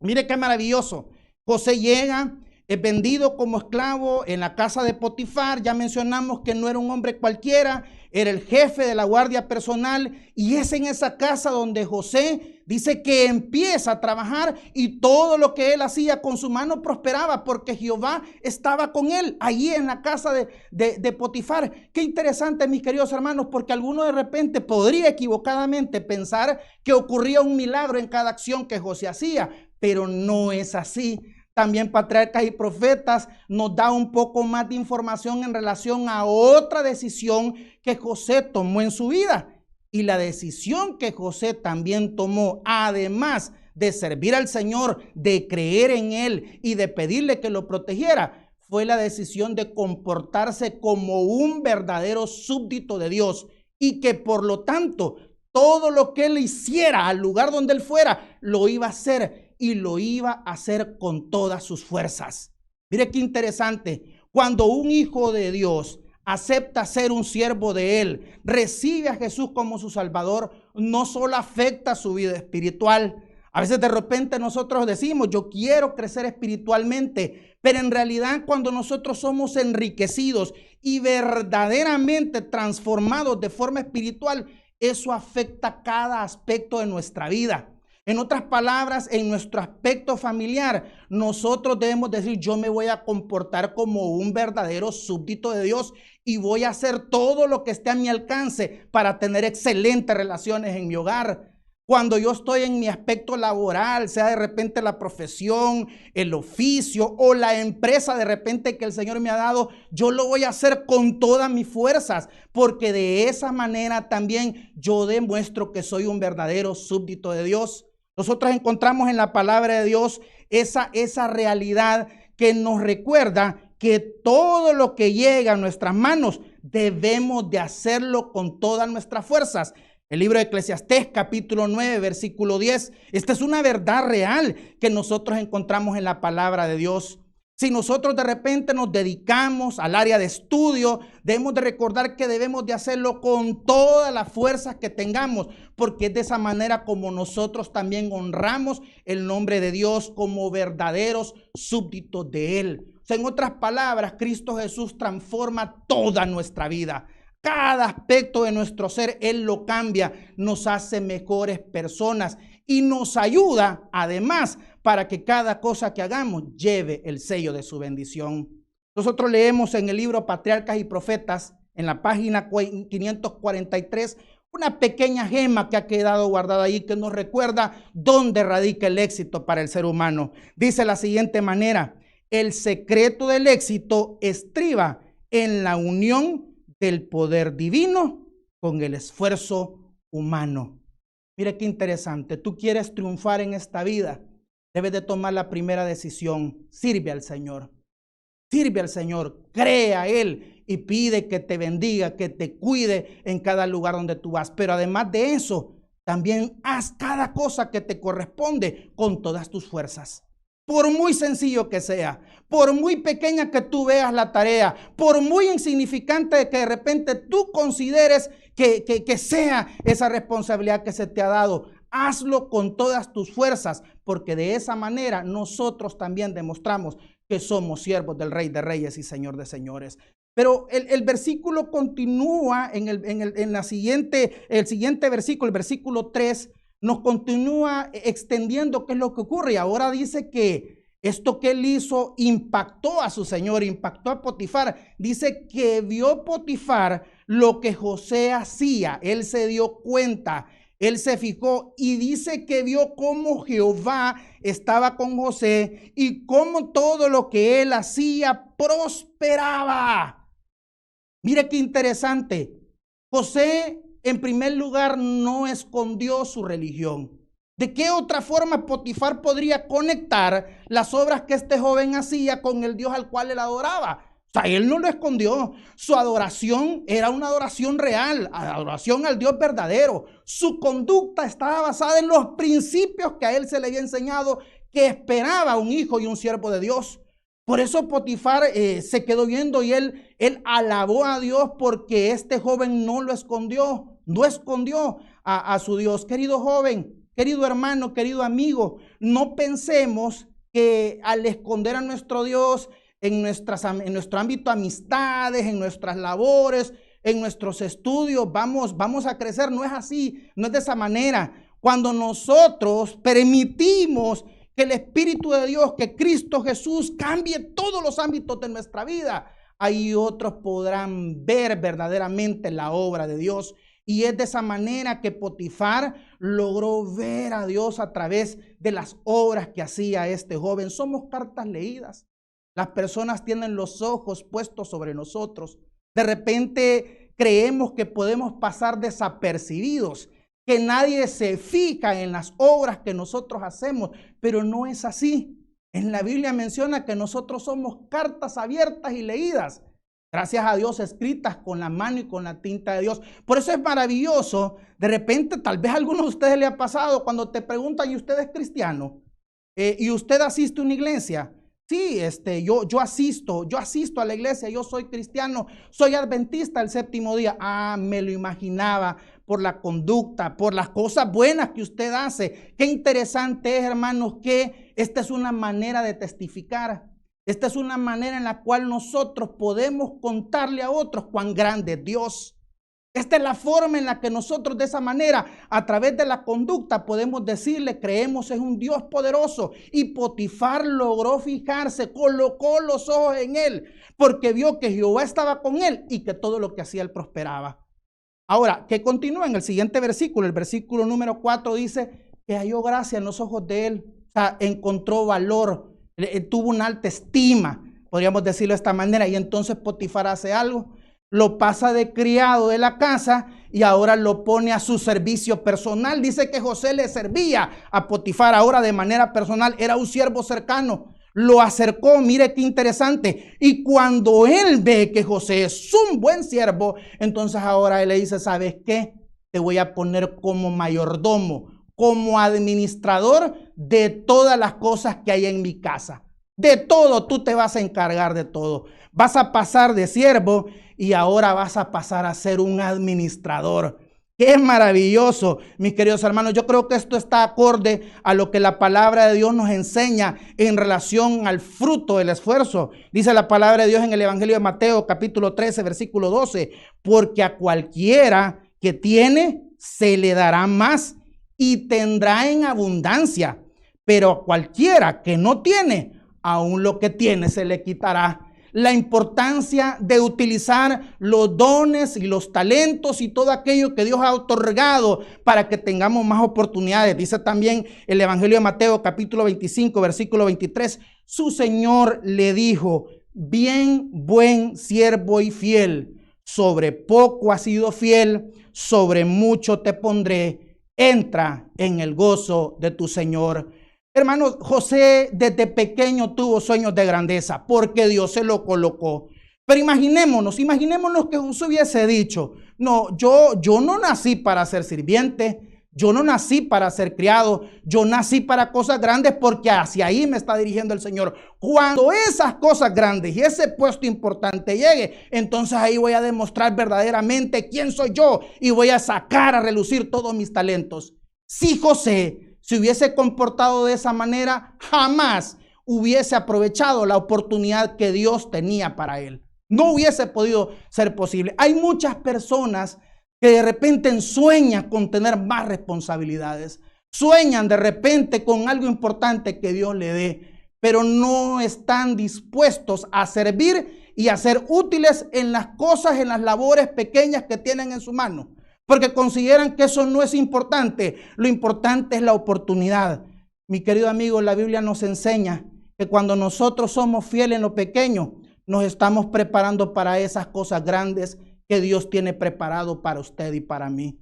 Mire qué maravilloso. José llega, es vendido como esclavo en la casa de Potifar. Ya mencionamos que no era un hombre cualquiera, era el jefe de la guardia personal, y es en esa casa donde José dice que empieza a trabajar, y todo lo que él hacía con su mano prosperaba, porque Jehová estaba con él, allí en la casa de Potifar. Qué interesante, mis queridos hermanos, porque alguno de repente podría equivocadamente pensar que ocurría un milagro en cada acción que José hacía, pero no es así. También Patriarcas y Profetas nos da un poco más de información en relación a otra decisión que José tomó en su vida. Y la decisión que José también tomó, además de servir al Señor, de creer en Él y de pedirle que lo protegiera, fue la decisión de comportarse como un verdadero súbdito de Dios, y que por lo tanto todo lo que él hiciera al lugar donde él fuera, lo iba a hacer, y lo iba a hacer con todas sus fuerzas. Mire qué interesante. Cuando un hijo de Dios acepta ser un siervo de Él, recibe a Jesús como su Salvador, no solo afecta su vida espiritual. A veces de repente nosotros decimos: yo quiero crecer espiritualmente, pero en realidad cuando nosotros somos enriquecidos y verdaderamente transformados de forma espiritual, eso afecta cada aspecto de nuestra vida. En otras palabras, en nuestro aspecto familiar, nosotros debemos decir, yo me voy a comportar como un verdadero súbdito de Dios y voy a hacer todo lo que esté a mi alcance para tener excelentes relaciones en mi hogar. Cuando yo estoy en mi aspecto laboral, sea de repente la profesión, el oficio o la empresa de repente que el Señor me ha dado, yo lo voy a hacer con todas mis fuerzas, porque de esa manera también yo demuestro que soy un verdadero súbdito de Dios. Nosotros encontramos en la palabra de Dios esa realidad que nos recuerda que todo lo que llega a nuestras manos debemos de hacerlo con todas nuestras fuerzas. El libro de Eclesiastés, capítulo 9, versículo 10. Esta es una verdad real que nosotros encontramos en la palabra de Dios. Si nosotros de repente nos dedicamos al área de estudio, debemos de recordar que debemos de hacerlo con todas las fuerzas que tengamos, porque es de esa manera como nosotros también honramos el nombre de Dios como verdaderos súbditos de Él. O sea, en otras palabras, Cristo Jesús transforma toda nuestra vida. Cada aspecto de nuestro ser, Él lo cambia, nos hace mejores personas y nos ayuda además para que cada cosa que hagamos lleve el sello de su bendición. Nosotros leemos en el libro Patriarcas y Profetas, en la página 543, una pequeña gema que ha quedado guardada ahí que nos recuerda dónde radica el éxito para el ser humano. Dice de la siguiente manera: el secreto del éxito estriba en la unión del poder divino con el esfuerzo humano. Mire qué interesante. Tú quieres triunfar en esta vida, debes de tomar la primera decisión. Sirve al Señor. Sirve al Señor. Cree a Él y pide que te bendiga, que te cuide en cada lugar donde tú vas. Pero además de eso, también haz cada cosa que te corresponde con todas tus fuerzas. Por muy sencillo que sea, por muy pequeña que tú veas la tarea, por muy insignificante que de repente tú consideres que sea esa responsabilidad que se te ha dado, hazlo con todas tus fuerzas, porque de esa manera nosotros también demostramos que somos siervos del Rey de Reyes y Señor de Señores. Pero el versículo continúa en el siguiente versículo, el versículo 3, nos continúa extendiendo qué es lo que ocurre. Y ahora dice que esto que él hizo impactó a su señor, impactó a Potifar. Dice que vio Potifar lo que José hacía. Él se dio cuenta, él se fijó y dice que vio cómo Jehová estaba con José y cómo todo lo que él hacía prosperaba. Mire qué interesante. José, en primer lugar, no escondió su religión. ¿De qué otra forma Potifar podría conectar las obras que este joven hacía con el Dios al cual él adoraba? O sea, él no lo escondió. Su adoración era una adoración real, adoración al Dios verdadero. Su conducta estaba basada en los principios que a él se le había enseñado que esperaba un hijo y un siervo de Dios. Por eso Potifar se quedó viendo y él alabó a Dios porque este joven no lo escondió, no escondió a su Dios. Querido joven, querido hermano, querido amigo, no pensemos que al esconder a nuestro Dios en nuestro ámbito de amistades, en nuestras labores, en nuestros estudios, vamos a crecer. No es así, no es de esa manera. Cuando nosotros permitimos que el Espíritu de Dios, que Cristo Jesús cambie todos los ámbitos de nuestra vida, ahí otros podrán ver verdaderamente la obra de Dios. Y es de esa manera que Potifar logró ver a Dios a través de las obras que hacía este joven. Somos cartas leídas. Las personas tienen los ojos puestos sobre nosotros. De repente creemos que podemos pasar desapercibidos, que nadie se fija en las obras que nosotros hacemos, pero no es así. En la Biblia menciona que nosotros somos cartas abiertas y leídas, gracias a Dios, escritas con la mano y con la tinta de Dios. Por eso es maravilloso. De repente, tal vez a algunos de ustedes le ha pasado cuando te preguntan, ¿y usted es cristiano? ¿Y usted asiste a una iglesia? Sí, yo asisto a la iglesia, yo soy cristiano, soy adventista el séptimo día. Ah, me lo imaginaba por la conducta, por las cosas buenas que usted hace. Qué interesante es, hermanos, que esta es una manera de testificar. Esta es una manera en la cual nosotros podemos contarle a otros cuán grande es Dios. Esta es la forma en la que nosotros de esa manera, a través de la conducta, podemos decirle, creemos en un Dios poderoso. Y Potifar logró fijarse, colocó los ojos en él, porque vio que Jehová estaba con él y que todo lo que hacía él prosperaba. Ahora, que continúa en el siguiente versículo, el versículo número 4 dice que halló gracia en los ojos de él, o sea, encontró valor, tuvo una alta estima, podríamos decirlo de esta manera, y entonces Potifar hace algo, lo pasa de criado de la casa y ahora lo pone a su servicio personal. Dice que José le servía a Potifar ahora de manera personal, era un siervo cercano. Lo acercó, mire qué interesante. Y cuando él ve que José es un buen siervo, entonces ahora él le dice, ¿sabes qué? Te voy a poner como mayordomo, como administrador de todas las cosas que hay en mi casa. De todo, tú te vas a encargar de todo. Vas a pasar de siervo y ahora vas a pasar a ser un administrador. ¡Qué maravilloso, mis queridos hermanos! Yo creo que esto está acorde a lo que la palabra de Dios nos enseña en relación al fruto del esfuerzo. Dice la palabra de Dios en el Evangelio de Mateo, capítulo 13, versículo 12. Porque a cualquiera que tiene, se le dará más y tendrá en abundancia. Pero a cualquiera que no tiene, aún lo que tiene se le quitará. La importancia de utilizar los dones y los talentos y todo aquello que Dios ha otorgado para que tengamos más oportunidades. Dice también el Evangelio de Mateo, capítulo 25, versículo 23. Su Señor le dijo, bien, buen siervo y fiel, sobre poco has sido fiel, sobre mucho te pondré, entra en el gozo de tu Señor. Hermanos, José desde pequeño tuvo sueños de grandeza porque Dios se lo colocó. Pero imaginémonos que José hubiese dicho, no, yo no nací para ser sirviente, yo no nací para ser criado, yo nací para cosas grandes porque hacia ahí me está dirigiendo el Señor. Cuando esas cosas grandes y ese puesto importante llegue, entonces ahí voy a demostrar verdaderamente quién soy yo y voy a sacar a relucir todos mis talentos. Si José se hubiese comportado de esa manera, jamás hubiese aprovechado la oportunidad que Dios tenía para él. No hubiese podido ser posible. Hay muchas personas que de repente sueñan con tener más responsabilidades. Sueñan de repente con algo importante que Dios le dé, pero no están dispuestos a servir y a ser útiles en las cosas, en las labores pequeñas que tienen en su mano. Porque consideran que eso no es importante. Lo importante es la oportunidad. Mi querido amigo, la Biblia nos enseña que cuando nosotros somos fieles en lo pequeño, nos estamos preparando para esas cosas grandes que Dios tiene preparado para usted y para mí.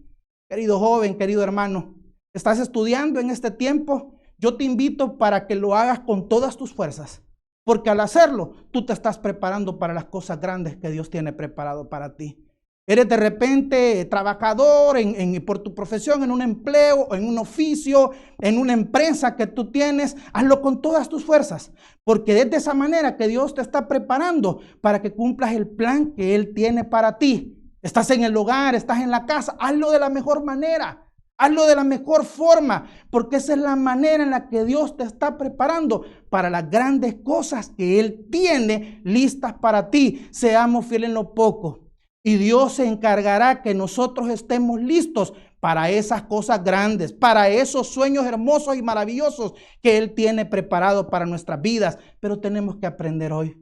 Querido joven, querido hermano, ¿estás estudiando en este tiempo? Yo te invito para que lo hagas con todas tus fuerzas. Porque al hacerlo, tú te estás preparando para las cosas grandes que Dios tiene preparado para ti. Eres de repente trabajador por tu profesión, en un empleo, en un oficio, en una empresa que tú tienes. Hazlo con todas tus fuerzas, porque es de esa manera que Dios te está preparando para que cumplas el plan que Él tiene para ti. Estás en el hogar, estás en la casa, hazlo de la mejor manera. Hazlo de la mejor forma, porque esa es la manera en la que Dios te está preparando para las grandes cosas que Él tiene listas para ti. Seamos fieles en lo poco. Y Dios se encargará que nosotros estemos listos para esas cosas grandes, para esos sueños hermosos y maravillosos que Él tiene preparado para nuestras vidas. Pero tenemos que aprender hoy.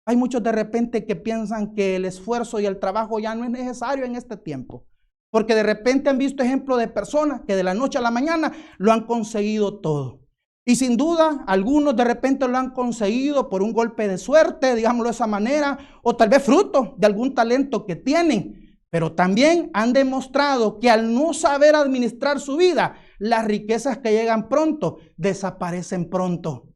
Hay muchos de repente que piensan que el esfuerzo y el trabajo ya no es necesario en este tiempo. Porque de repente han visto ejemplos de personas que de la noche a la mañana lo han conseguido todo. Y sin duda, algunos de repente lo han conseguido por un golpe de suerte, digámoslo de esa manera, o tal vez fruto de algún talento que tienen. Pero también han demostrado que al no saber administrar su vida, las riquezas que llegan pronto desaparecen pronto.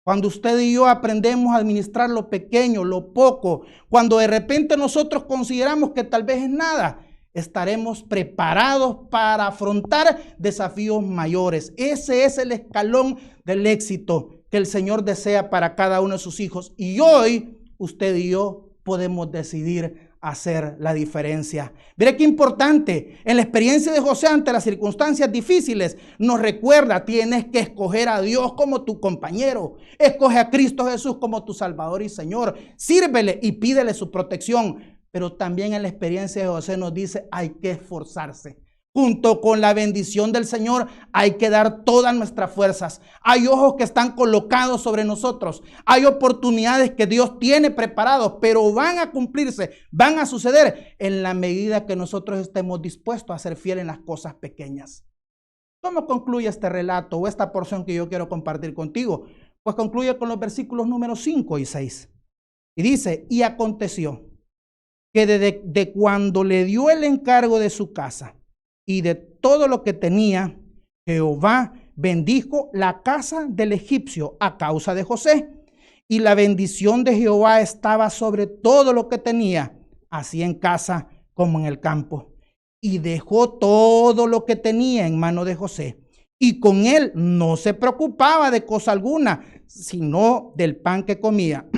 Cuando usted y yo aprendemos a administrar lo pequeño, lo poco, cuando de repente nosotros consideramos que tal vez es nada, estaremos preparados para afrontar desafíos mayores. Ese es el escalón del éxito que el Señor desea para cada uno de sus hijos. Y hoy usted y yo podemos decidir hacer la diferencia. Mire qué importante. En la experiencia de José ante las circunstancias difíciles nos recuerda, tienes que escoger a Dios como tu compañero. Escoge a Cristo Jesús como tu Salvador y Señor. Sírvele y pídele su protección. pero también en la experiencia de José nos dice, hay que esforzarse. Junto con la bendición del Señor hay que dar todas nuestras fuerzas. Hay ojos que están colocados sobre nosotros. Hay oportunidades que Dios tiene preparados, pero van a cumplirse, van a suceder en la medida que nosotros estemos dispuestos a ser fieles en las cosas pequeñas. ¿Cómo concluye este relato o esta porción que yo quiero compartir contigo? Pues concluye con los versículos números 5 y 6. Y dice, y aconteció que de cuando le dio el encargo de su casa y de todo lo que tenía, Jehová bendijo la casa del egipcio a causa de José. Y la bendición de Jehová estaba sobre todo lo que tenía, así en casa como en el campo. Y dejó todo lo que tenía en mano de José. Y con él no se preocupaba de cosa alguna, sino del pan que comía.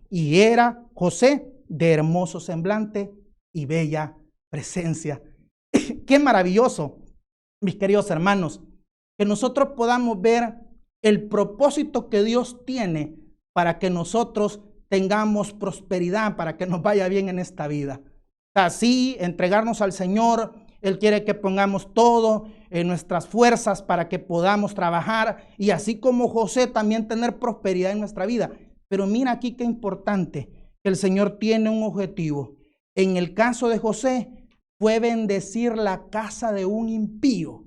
Y era José de hermoso semblante y bella presencia. Qué maravilloso, mis queridos hermanos, que nosotros podamos ver el propósito que Dios tiene para que nosotros tengamos prosperidad, para que nos vaya bien en esta vida. Así, entregarnos al Señor, Él quiere que pongamos todo en nuestras fuerzas para que podamos trabajar y así como José también tener prosperidad en nuestra vida. Pero mira aquí qué importante, que el Señor tiene un objetivo. En el caso de José fue bendecir la casa de un impío,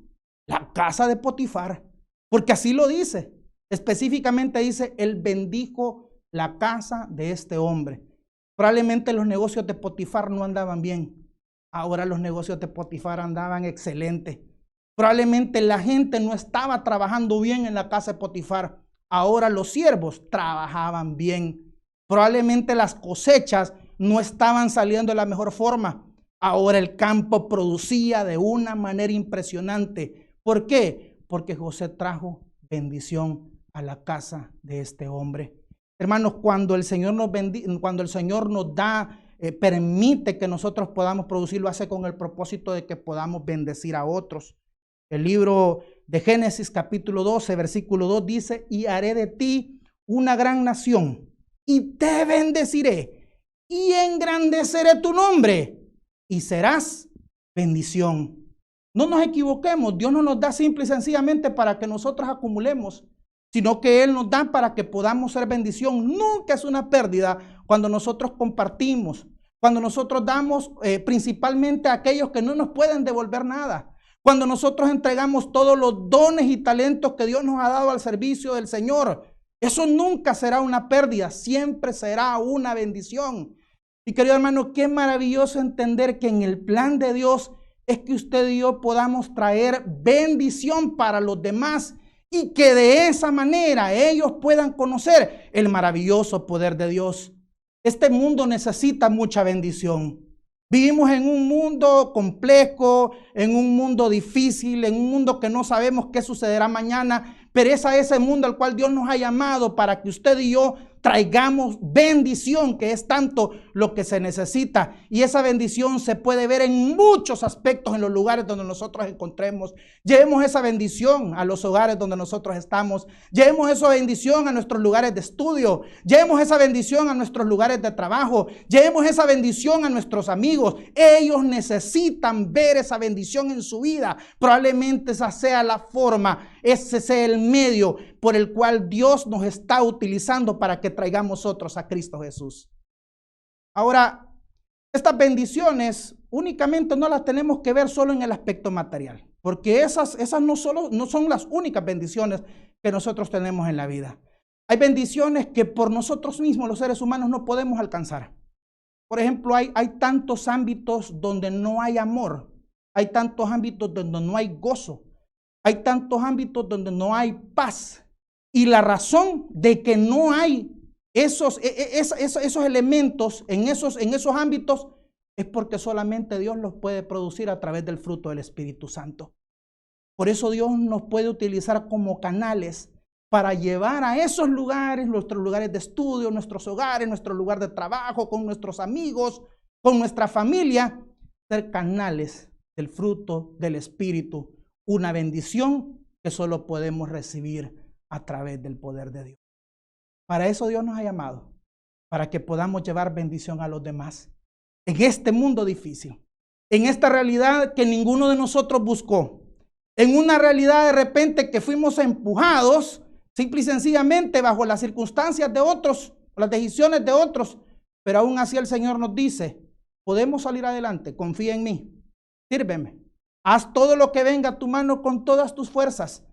la casa de Potifar, porque así lo dice. Específicamente dice, él bendijo la casa de este hombre. Probablemente los negocios de Potifar no andaban bien. Ahora los negocios de Potifar andaban excelente. Probablemente la gente no estaba trabajando bien en la casa de Potifar. Ahora los siervos trabajaban bien. Probablemente las cosechas no estaban saliendo de la mejor forma. Ahora el campo producía de una manera impresionante. ¿Por qué? Porque José trajo bendición a la casa de este hombre. Hermanos, cuando el Señor nos da, permite que nosotros podamos producir, lo hace con el propósito de que podamos bendecir a otros. El libro de Génesis capítulo 12, versículo 2 dice, y haré de ti una gran nación y te bendeciré y engrandeceré tu nombre y serás bendición. No nos equivoquemos, Dios no nos da simple y sencillamente para que nosotros acumulemos, sino que Él nos da para que podamos ser bendición. Nunca es una pérdida cuando nosotros compartimos, cuando nosotros damos principalmente a aquellos que no nos pueden devolver nada. Cuando nosotros entregamos todos los dones y talentos que Dios nos ha dado al servicio del Señor, eso nunca será una pérdida, siempre será una bendición. Y querido hermano, qué maravilloso entender que en el plan de Dios es que usted y yo podamos traer bendición para los demás y que de esa manera ellos puedan conocer el maravilloso poder de Dios. Este mundo necesita mucha bendición. Vivimos en un mundo complejo, en un mundo difícil, en un mundo que no sabemos qué sucederá mañana, pero es a ese mundo al cual Dios nos ha llamado para que usted y yo traigamos bendición, que es tanto lo que se necesita. Y esa bendición se puede ver en muchos aspectos en los lugares donde nosotros encontremos. Llevemos esa bendición a los hogares donde nosotros estamos. Llevemos esa bendición a nuestros lugares de estudio. Llevemos esa bendición a nuestros lugares de trabajo. Llevemos esa bendición a nuestros amigos. Ellos necesitan ver esa bendición en su vida. Probablemente esa sea la forma, ese sea el medio por el cual Dios nos está utilizando para que traigamos otros a Cristo Jesús. Ahora, estas bendiciones únicamente no las tenemos que ver solo en el aspecto material, porque esas no son las únicas bendiciones que nosotros tenemos en la vida. Hay bendiciones que por nosotros mismos, los seres humanos, no podemos alcanzar. Por ejemplo, hay tantos ámbitos donde no hay amor, hay tantos ámbitos donde no hay gozo, hay tantos ámbitos donde no hay paz. Y la razón de que no hay esos elementos en esos ámbitos es porque solamente Dios los puede producir a través del fruto del Espíritu Santo. Por eso Dios nos puede utilizar como canales para llevar a esos lugares, nuestros lugares de estudio, nuestros hogares, nuestro lugar de trabajo, con nuestros amigos, con nuestra familia, ser canales del fruto del Espíritu, una bendición que solo podemos recibir a través del poder de Dios. Para eso Dios nos ha llamado, para que podamos llevar bendición a los demás. en este mundo difícil, en esta realidad que ninguno de nosotros buscó, en una realidad de repente que fuimos empujados simple y sencillamente bajo las circunstancias de otros, las decisiones de otros, pero aún así el Señor nos dice, podemos salir adelante, confía en mí, sírveme, haz todo lo que venga a tu mano con todas tus fuerzas.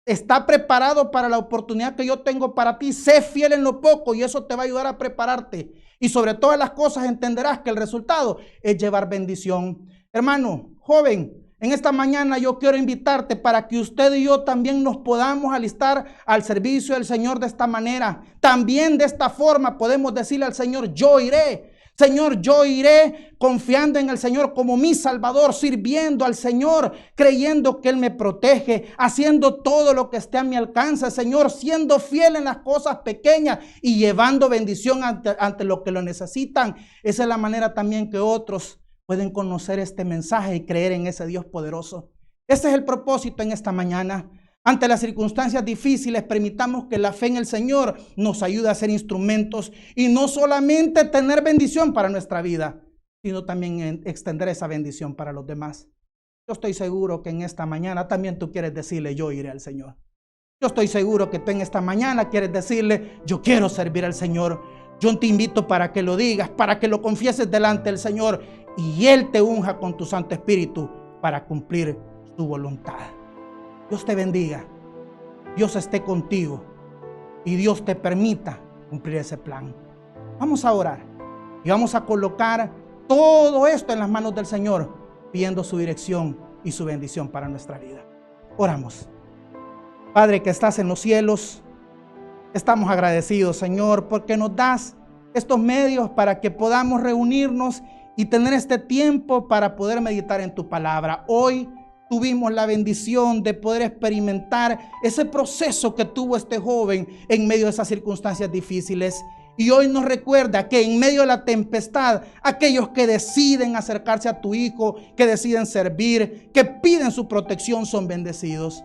Está preparado para la oportunidad que yo tengo para ti. Sé fiel en lo poco y eso te va a ayudar a prepararte. Y sobre todas las cosas entenderás que el resultado es llevar bendición. Hermano, joven, en esta mañana yo quiero invitarte para que usted y yo también nos podamos alistar al servicio del Señor de esta manera. También de esta forma podemos decirle al Señor, yo iré. Señor, yo iré confiando en el Señor como mi Salvador, sirviendo al Señor, creyendo que Él me protege, haciendo todo lo que esté a mi alcance, Señor, siendo fiel en las cosas pequeñas y llevando bendición ante lo que lo necesitan. Esa es la manera también que otros pueden conocer este mensaje y creer en ese Dios poderoso. Ese es el propósito en esta mañana. Ante las circunstancias difíciles, permitamos que la fe en el Señor nos ayude a ser instrumentos y no solamente tener bendición para nuestra vida, sino también extender esa bendición para los demás. Yo estoy seguro que en esta mañana también tú quieres decirle, yo iré al Señor. Yo estoy seguro que tú en esta mañana quieres decirle, yo quiero servir al Señor. Yo te invito para que lo digas, para que lo confieses delante del Señor y Él te unja con tu Santo Espíritu para cumplir su voluntad. Dios te bendiga, Dios esté contigo y Dios te permita cumplir ese plan. Vamos a orar y vamos a colocar todo esto en las manos del Señor, pidiendo su dirección y su bendición para nuestra vida. Oramos. Padre que estás en los cielos, estamos agradecidos, Señor, porque nos das estos medios para que podamos reunirnos y tener este tiempo para poder meditar en tu palabra. Hoy tuvimos la bendición de poder experimentar ese proceso que tuvo este joven en medio de esas circunstancias difíciles. Y hoy nos recuerda que en medio de la tempestad, aquellos que deciden acercarse a tu Hijo, que deciden servir, que piden su protección, son bendecidos.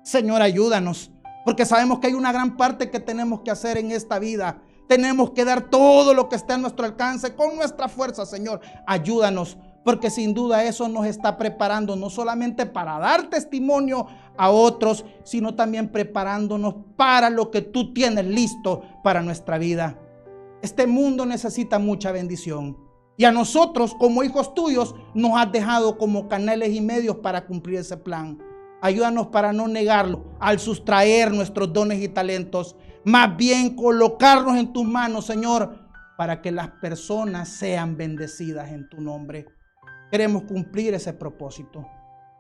Señor, ayúdanos, porque sabemos que hay una gran parte que tenemos que hacer en esta vida. Tenemos que dar todo lo que está a nuestro alcance con nuestra fuerza, Señor. Ayúdanos, porque sin duda eso nos está preparando no solamente para dar testimonio a otros, sino también preparándonos para lo que tú tienes listo para nuestra vida. Este mundo necesita mucha bendición y a nosotros como hijos tuyos nos has dejado como canales y medios para cumplir ese plan. Ayúdanos para no negarlo al sustraer nuestros dones y talentos, más bien colocarlos en tus manos, Señor, para que las personas sean bendecidas en tu nombre. Queremos cumplir ese propósito.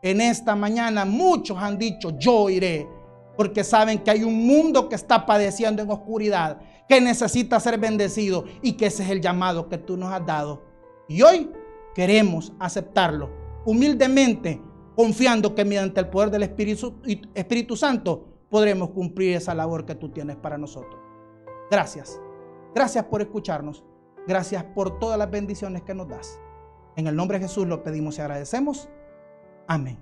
En esta mañana muchos han dicho, yo iré, porque saben que hay un mundo que está padeciendo en oscuridad, que necesita ser bendecido y que ese es el llamado que tú nos has dado. Y hoy queremos aceptarlo humildemente, confiando que mediante el poder del Espíritu Santo podremos cumplir esa labor que tú tienes para nosotros. Gracias. Gracias por escucharnos. Gracias por todas las bendiciones que nos das. En el nombre de Jesús lo pedimos y agradecemos. Amén.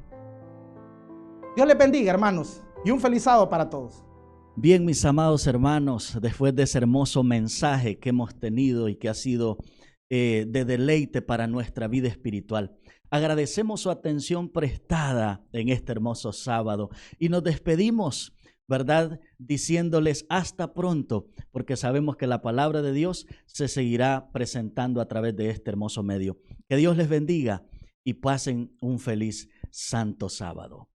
Dios les bendiga, hermanos, y un feliz sábado para todos. Bien, mis amados hermanos, después de ese hermoso mensaje que hemos tenido y que ha sido de deleite para nuestra vida espiritual, agradecemos su atención prestada en este hermoso sábado y nos despedimos, ¿verdad? Diciéndoles hasta pronto, porque sabemos que la palabra de Dios se seguirá presentando a través de este hermoso medio. Que Dios les bendiga y pasen un feliz santo sábado.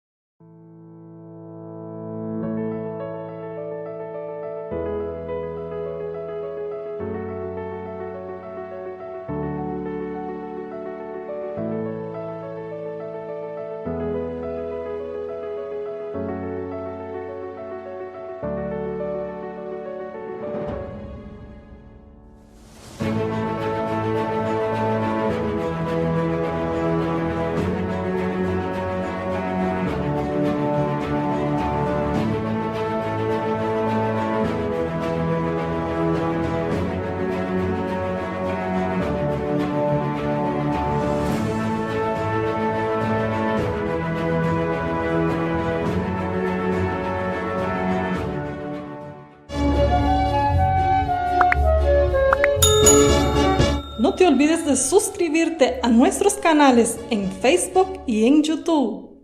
te olvides de suscribirte a nuestros canales en Facebook y en YouTube.